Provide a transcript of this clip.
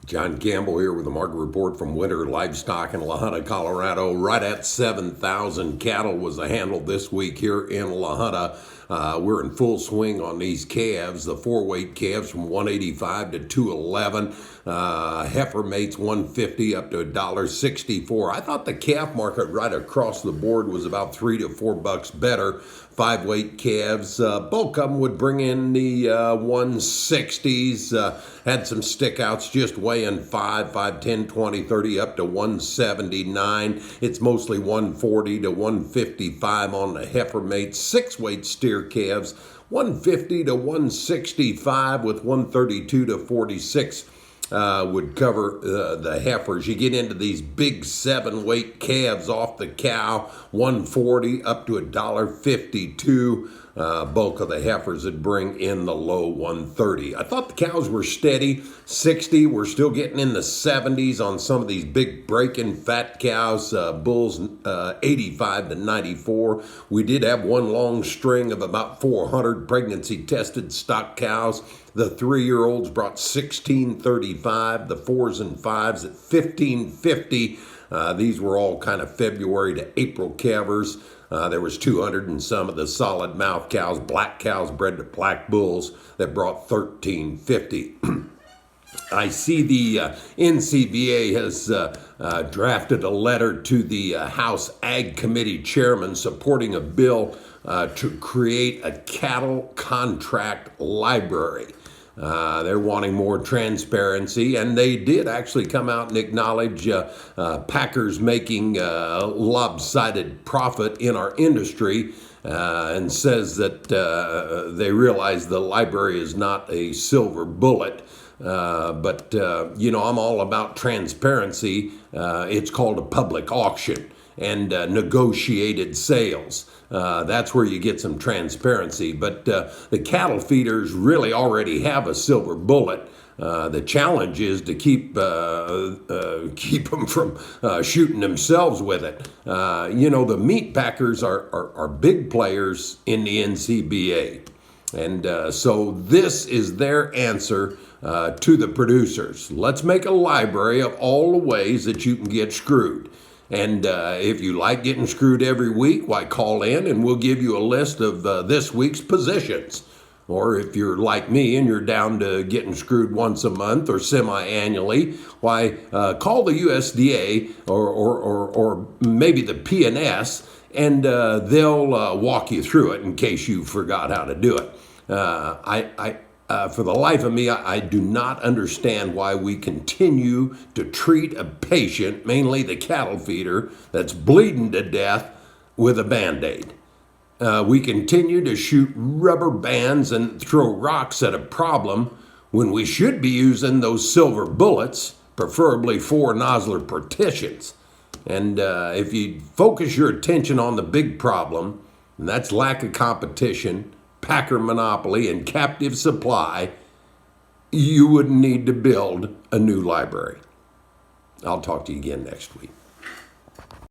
John Campbell here with a market report from Winter Livestock in La Junta, Colorado. Right at 7,000 cattle was the handle this week here in La Junta. We're in full swing on these calves, the 4-weight calves from 185 to 211. Heifer mates 150 up to $1.64. I thought the calf market right across the board was about $3 to $4 better. 5-weight calves, bulk of them would bring in the 160s. Had some stickouts just weighing 5, 10, 20, 30 up to 179. It's mostly 140 to 155 on the heifer mates. 6-weight steer calves 150 to 165 with 132 to 46. Would cover the heifers. You get into these big 7-weight calves off the cow, 140 up to $1.52. Bulk of the heifers would bring in the low 130. I thought the cows were steady, 60. We're still getting in the 70s on some of these big breaking fat cows. Bulls 85 to 94. We did have one long string of about 400 pregnancy tested stock cows. The 3-year-olds brought 1635, the 4s and 5s at 1550. These were all kind of February to April calvers. There was 200 and some of the solid mouth cows, black cows bred to black bulls that brought 1350. I see the NCBA has drafted a letter to the House Ag Committee chairman supporting a bill to create a cattle contract library. They're wanting more transparency, and they did actually come out and acknowledge packers making lopsided profit in our industry, and says that they realize the library is not a silver bullet. But I'm all about transparency. It's called a public auction and negotiated sales. That's where you get some transparency. But the cattle feeders really already have a silver bullet. The challenge is to keep them from shooting themselves with it. The meat packers are big players in the NCBA. And so this is their answer to the producers. Let's make a library of all the ways that you can get screwed. And if you like getting screwed every week, why call in and we'll give you a list of this week's positions. Or if you're like me and you're down to getting screwed once a month or semi-annually, why call the USDA or maybe the P&S, and they'll walk you through it in case you forgot how to do it. For the life of me, I do not understand why we continue to treat a patient, mainly the cattle feeder, that's bleeding to death with a Band-Aid. We continue to shoot rubber bands and throw rocks at a problem when we should be using those silver bullets, preferably 4 nozzler partitions. And if you focus your attention on the big problem, and that's lack of competition, packer monopoly, and captive supply, you wouldn't need to build a new library. I'll talk to you again next week.